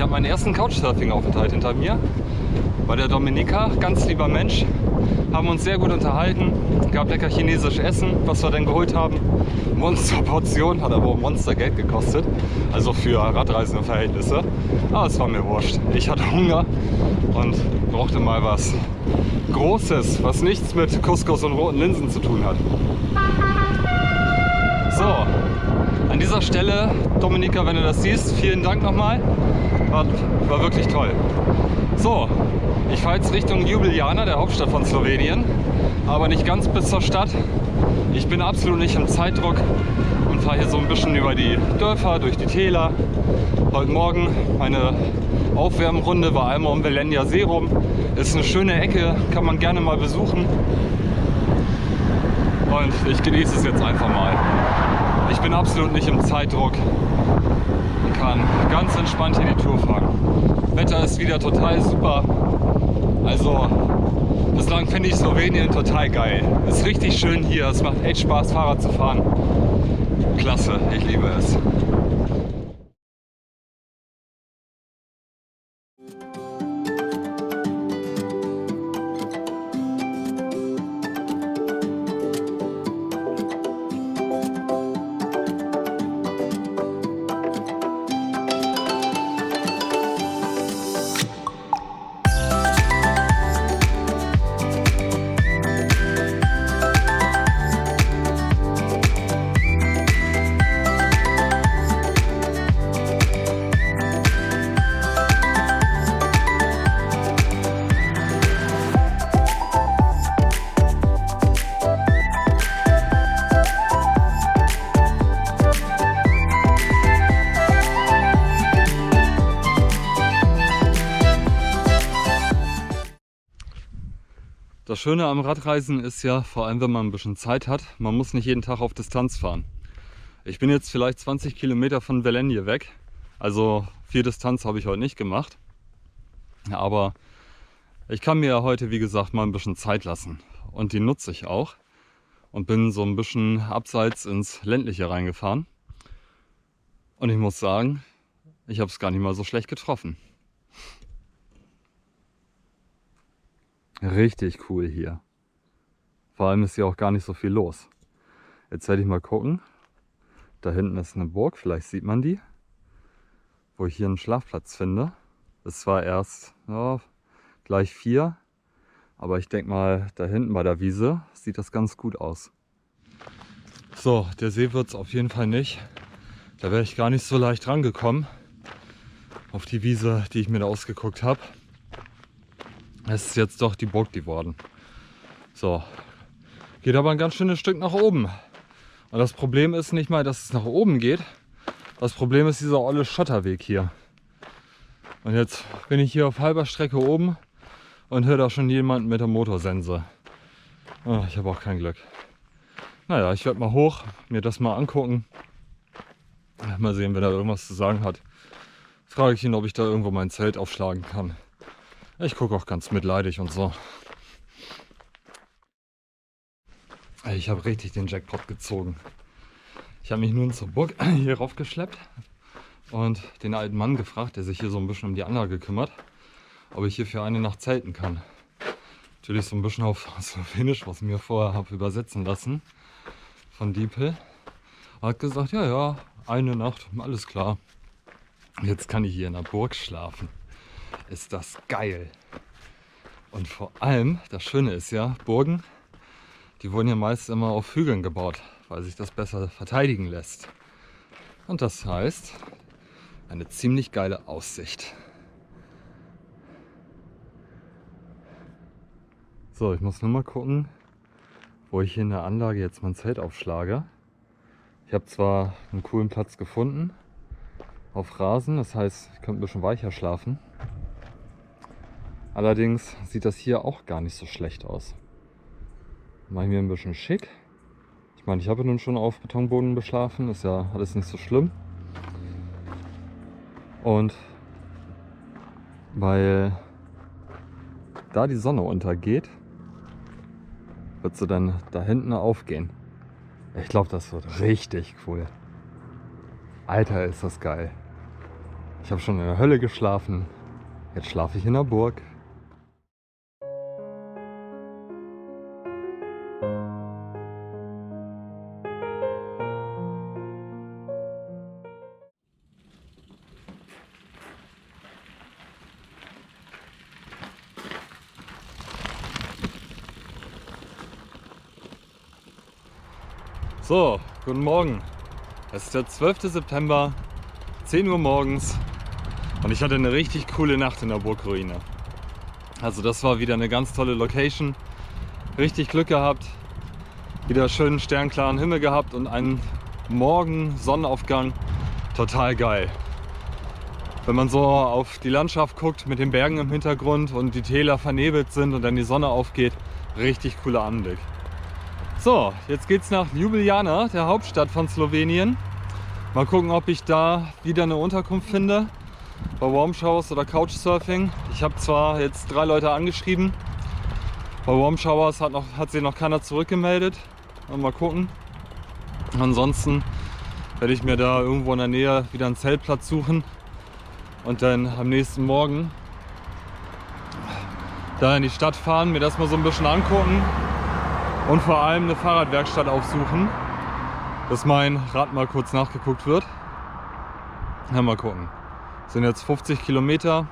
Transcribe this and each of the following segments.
habe meinen ersten Couchsurfing-Aufenthalt hinter mir. Bei der Dominika, ganz lieber Mensch, haben uns sehr gut unterhalten. Gab lecker chinesisch Essen, was wir dann geholt haben. Monsterportion, hat aber auch Monstergeld gekostet. Also für radreisende Verhältnisse. Aber es war mir wurscht. Ich hatte Hunger und brauchte mal was Großes, was nichts mit Couscous und roten Linsen zu tun hat. So, an dieser Stelle, Dominika, wenn du das siehst, vielen Dank nochmal. War wirklich toll. So, ich fahre jetzt Richtung Ljubljana, der Hauptstadt von Slowenien, aber nicht ganz bis zur Stadt. Ich bin absolut nicht im Zeitdruck und fahre hier so ein bisschen über die Dörfer, durch die Täler. Heute Morgen meine Aufwärmrunde war einmal um Velenja See rum. Ist eine schöne Ecke, kann man gerne mal besuchen. Und ich genieße es jetzt einfach mal. Ich bin absolut nicht im Zeitdruck und kann ganz entspannt hier die Tour fahren. Wetter ist wieder total super. Also bislang finde ich Slowenien total geil. Ist richtig schön hier. Es macht echt Spaß, Fahrrad zu fahren. Klasse, ich liebe es. Das Schöne am Radreisen ist ja, vor allem wenn man ein bisschen Zeit hat, man muss nicht jeden Tag auf Distanz fahren. Ich bin jetzt vielleicht 20 Kilometer von Velenje weg, also viel Distanz habe ich heute nicht gemacht. Aber ich kann mir heute, wie gesagt, mal ein bisschen Zeit lassen und die nutze ich auch und bin so ein bisschen abseits ins Ländliche reingefahren. Und ich muss sagen, ich habe es gar nicht mal so schlecht getroffen. Richtig cool hier. Vor allem ist hier auch gar nicht so viel los. Jetzt werde ich mal gucken. Da hinten ist eine Burg, vielleicht sieht man die. Wo ich hier einen Schlafplatz finde. Es war erst gleich 4. Aber ich denke mal, da hinten bei der Wiese sieht das ganz gut aus. So, der See wird es auf jeden Fall nicht. Da wäre ich gar nicht so leicht rangekommen. Auf die Wiese, die ich mir da ausgeguckt habe. Es ist jetzt doch die Burg geworden. So, geht aber ein ganz schönes Stück nach oben. Und das Problem ist nicht mal, dass es nach oben geht. Das Problem ist dieser olle Schotterweg hier. Und jetzt bin ich hier auf halber Strecke oben und höre da schon jemanden mit der Motorsense. Oh, ich habe auch kein Glück. Naja, ich werde mal hoch, mir das mal angucken. Mal sehen, wenn er irgendwas zu sagen hat. Frage ich ihn, ob ich da irgendwo mein Zelt aufschlagen kann. Ich gucke auch ganz mitleidig und so. Ich habe richtig den Jackpot gezogen. Ich habe mich nun zur Burg hier raufgeschleppt und den alten Mann gefragt, der sich hier so ein bisschen um die Anlage kümmert, ob ich hier für eine Nacht zelten kann. Natürlich so ein bisschen auf Slowenisch, was ich mir vorher habe übersetzen lassen von Diepel. Er hat gesagt, ja, eine Nacht, alles klar. Jetzt kann ich hier in der Burg schlafen. Ist das geil. Und vor allem, das Schöne ist ja, Burgen, die wurden ja meist immer auf Hügeln gebaut, weil sich das besser verteidigen lässt. Und das heißt, eine ziemlich geile Aussicht. So, ich muss nur mal gucken, wo ich hier in der Anlage jetzt mein Zelt aufschlage. Ich habe zwar einen coolen Platz gefunden, auf Rasen, das heißt, ich könnte ein bisschen weicher schlafen. Allerdings sieht das hier auch gar nicht so schlecht aus. Mache ich mir ein bisschen schick. Ich meine, ich habe nun schon auf Betonboden geschlafen, ist ja alles nicht so schlimm. Und weil da die Sonne untergeht, wird sie dann da hinten aufgehen. Ich glaube, das wird richtig cool. Alter, ist das geil. Ich habe schon in der Hölle geschlafen. Jetzt schlafe ich in der Burg. So, guten Morgen. Es ist der 12. September, 10 Uhr morgens und ich hatte eine richtig coole Nacht in der Burgruine. Also das war wieder eine ganz tolle Location. Richtig Glück gehabt, wieder schönen sternklaren Himmel gehabt und einen Morgen Sonnenaufgang. Total geil. Wenn man so auf die Landschaft guckt mit den Bergen im Hintergrund und die Täler vernebelt sind und dann die Sonne aufgeht, richtig cooler Anblick. So, jetzt geht's nach Ljubljana, der Hauptstadt von Slowenien. Mal gucken, ob ich da wieder eine Unterkunft finde, bei Warm Showers oder Couchsurfing. Ich habe zwar jetzt 3 Leute angeschrieben, bei Warm Showers hat sich noch keiner zurückgemeldet. Mal gucken. Ansonsten werde ich mir da irgendwo in der Nähe wieder einen Zeltplatz suchen und dann am nächsten Morgen da in die Stadt fahren, mir das mal so ein bisschen angucken. Und vor allem eine Fahrradwerkstatt aufsuchen, dass mein Rad mal kurz nachgeguckt wird. Ja, mal gucken. Das sind jetzt 50 Kilometer.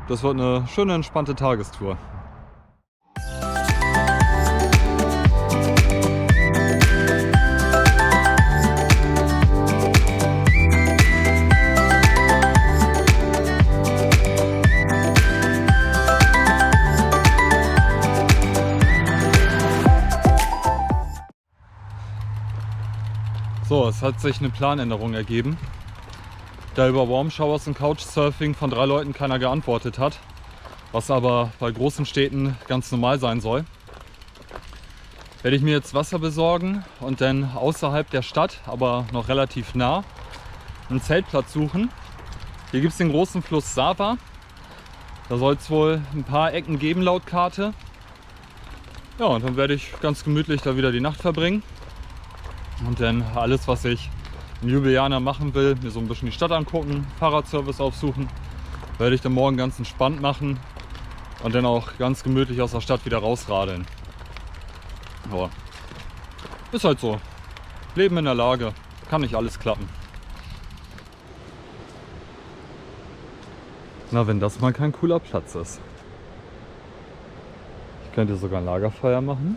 Das wird eine schöne, entspannte Tagestour. So, es hat sich eine Planänderung ergeben, da über Warm Showers und Couchsurfing von 3 Leuten keiner geantwortet hat, was aber bei großen Städten ganz normal sein soll. Werde ich mir jetzt Wasser besorgen und dann außerhalb der Stadt, aber noch relativ nah, einen Zeltplatz suchen. Hier gibt es den großen Fluss Sava. Da soll es wohl ein paar Ecken geben laut Karte. Ja, und dann werde ich ganz gemütlich da wieder die Nacht verbringen. Und dann alles, was ich in Ljubljana machen will, mir so ein bisschen die Stadt angucken, Fahrradservice aufsuchen, werde ich dann morgen ganz entspannt machen und dann auch ganz gemütlich aus der Stadt wieder rausradeln. Ja. Ist halt so. Leben in der Lage. Kann nicht alles klappen. Na, wenn das mal kein cooler Platz ist. Ich könnte sogar ein Lagerfeuer machen.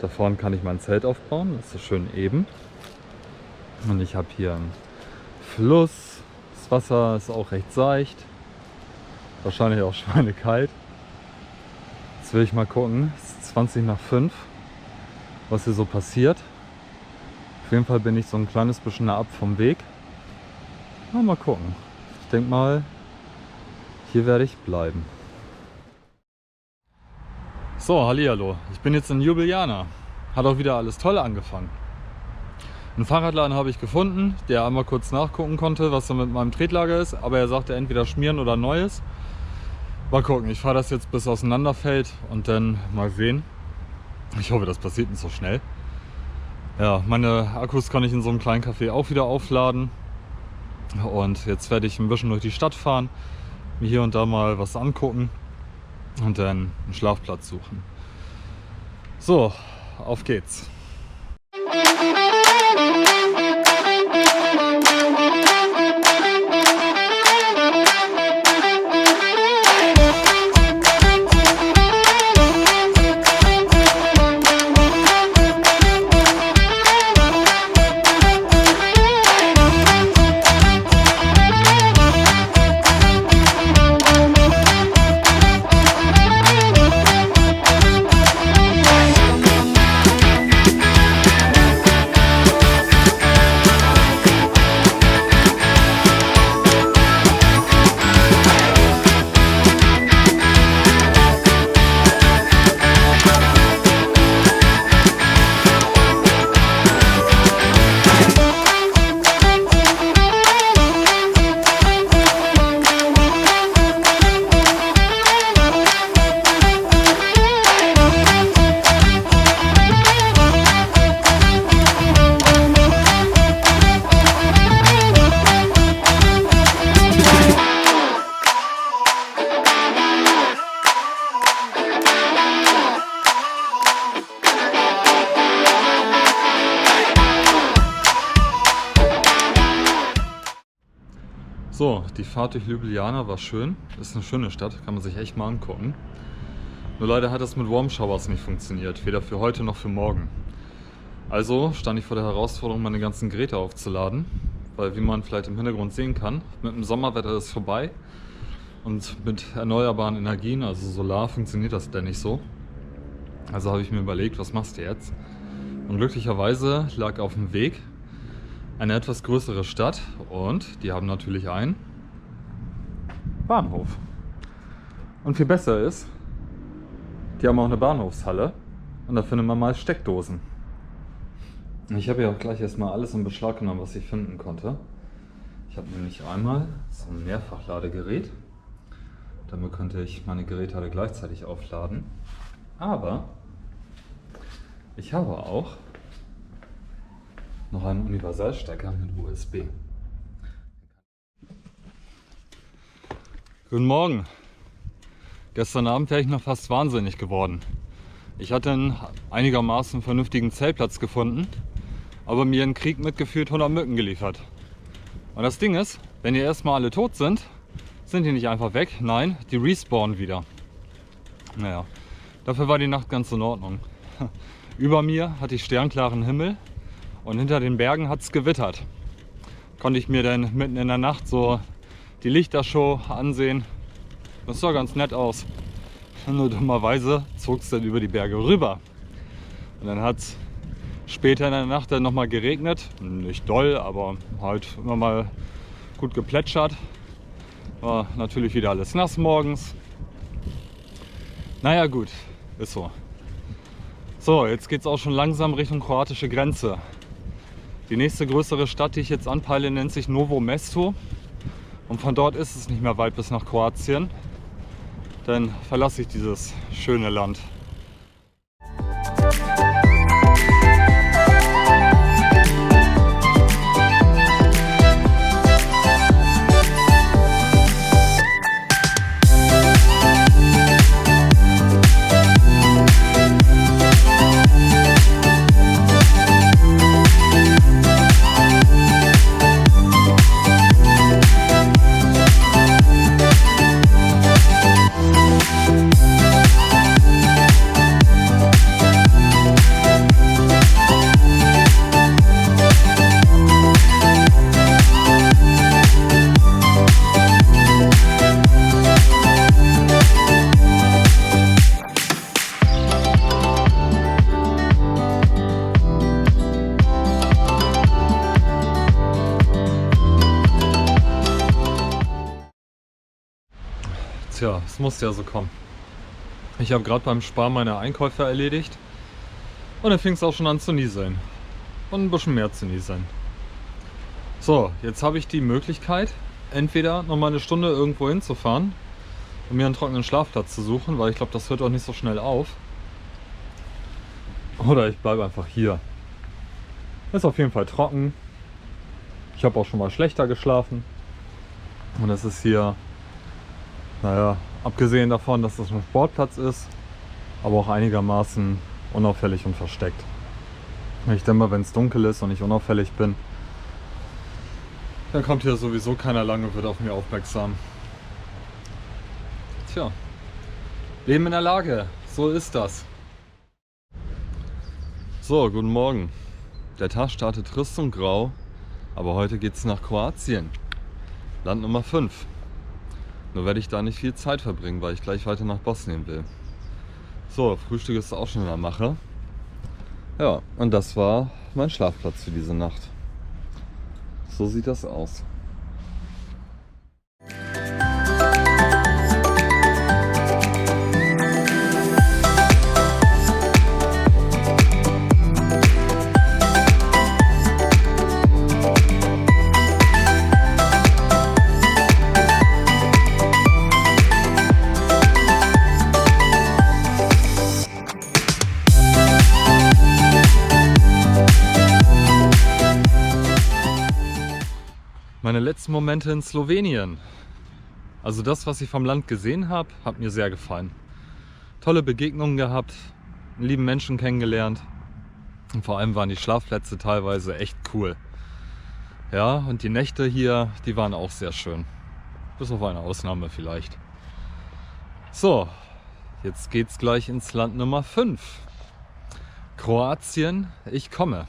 Da vorne kann ich mein Zelt aufbauen, das ist schön eben. Und ich habe hier einen Fluss, das Wasser ist auch recht seicht. Wahrscheinlich auch schweinekalt. Jetzt will ich mal gucken, es ist 20 nach 5, was hier so passiert. Auf jeden Fall bin ich so ein kleines bisschen nah ab vom Weg. Mal gucken. Ich denke mal, hier werde ich bleiben. So, hallihallo. Ich bin jetzt in Ljubljana. Hat auch wieder alles toll angefangen. Einen Fahrradladen habe ich gefunden, der einmal kurz nachgucken konnte, was da mit meinem Tretlager ist. Aber er sagte entweder schmieren oder neues. Mal gucken, ich fahre das jetzt bis auseinanderfällt und dann mal sehen. Ich hoffe, das passiert nicht so schnell. Ja, meine Akkus kann ich in so einem kleinen Café auch wieder aufladen. Und jetzt werde ich ein bisschen durch die Stadt fahren, mir hier und da mal was angucken. Und dann einen Schlafplatz suchen. So, auf geht's. So, die Fahrt durch Ljubljana war schön. Ist eine schöne Stadt, kann man sich echt mal angucken. Nur leider hat das mit Warm Showers nicht funktioniert, weder für heute noch für morgen. Also stand ich vor der Herausforderung, meine ganzen Geräte aufzuladen. Weil, wie man vielleicht im Hintergrund sehen kann, mit dem Sommerwetter ist es vorbei. Und mit erneuerbaren Energien, also Solar, funktioniert das denn nicht so. Also habe ich mir überlegt, was machst du jetzt? Und glücklicherweise lag auf dem Weg eine etwas größere Stadt und die haben natürlich einen Bahnhof. Und viel besser ist, die haben auch eine Bahnhofshalle und da findet man meist Steckdosen. Ich habe ja auch gleich erstmal alles in Beschlag genommen, was ich finden konnte. Ich habe nämlich einmal so ein Mehrfachladegerät. Damit könnte ich meine Geräte alle gleichzeitig aufladen. Aber ich habe auch noch einen Universalstecker mit USB. Guten Morgen. Gestern Abend wäre ich noch fast wahnsinnig geworden. Ich hatte einen einigermaßen vernünftigen Zeltplatz gefunden, aber mir in Krieg mitgeführt 100 Mücken geliefert. Und das Ding ist, wenn die erstmal alle tot sind, sind die nicht einfach weg. Nein, die respawnen wieder. Naja, dafür war die Nacht ganz in Ordnung. Über mir hatte ich sternklaren Himmel. Und hinter den Bergen hat es gewittert. Konnte ich mir dann mitten in der Nacht so die Lichtershow ansehen. Das sah ganz nett aus. Nur dummerweise zog es dann über die Berge rüber. Und dann hat es später in der Nacht dann nochmal geregnet. Nicht doll, aber halt immer mal gut geplätschert. War natürlich wieder alles nass morgens. Naja gut, ist so. So, jetzt geht es auch schon langsam Richtung kroatische Grenze. Die nächste größere Stadt, die ich jetzt anpeile, nennt sich Novo Mesto. Und von dort ist es nicht mehr weit bis nach Kroatien. Dann verlasse ich dieses schöne Land. Tja, es musste ja so kommen. Ich habe gerade beim Spar meine Einkäufe erledigt und dann fing es auch schon an zu nieseln. Und ein bisschen mehr zu nieseln. So, jetzt habe ich die Möglichkeit, entweder noch mal eine Stunde irgendwo hinzufahren und mir einen trockenen Schlafplatz zu suchen, weil ich glaube, das hört auch nicht so schnell auf. Oder ich bleibe einfach hier. Ist auf jeden Fall trocken. Ich habe auch schon mal schlechter geschlafen. Und es ist hier, naja, abgesehen davon, dass das ein Sportplatz ist, aber auch einigermaßen unauffällig und versteckt. Ich denke mal, wenn es dunkel ist und ich unauffällig bin, dann kommt hier sowieso keiner lang und wird auf mich aufmerksam. Tja, Leben in der Lage, so ist das. So, guten Morgen. Der Tag startet trist und grau, aber heute geht es nach Kroatien. Land Nummer 5. Nur werde ich da nicht viel Zeit verbringen, weil ich gleich weiter nach Bosnien will. So, Frühstück ist auch schon in der Mache. Ja, und das war mein Schlafplatz für diese Nacht. So sieht das aus. Meine letzten Momente in Slowenien. Also das, was ich vom Land gesehen habe, hat mir sehr gefallen. tolle Begegnungen gehabt, einen lieben Menschen kennengelernt. Und vor allem waren die Schlafplätze teilweise echt cool. Ja, und die Nächte hier, die waren auch sehr schön. Bis auf eine Ausnahme vielleicht. So, jetzt geht's gleich ins Land Nummer 5. Kroatien, ich komme.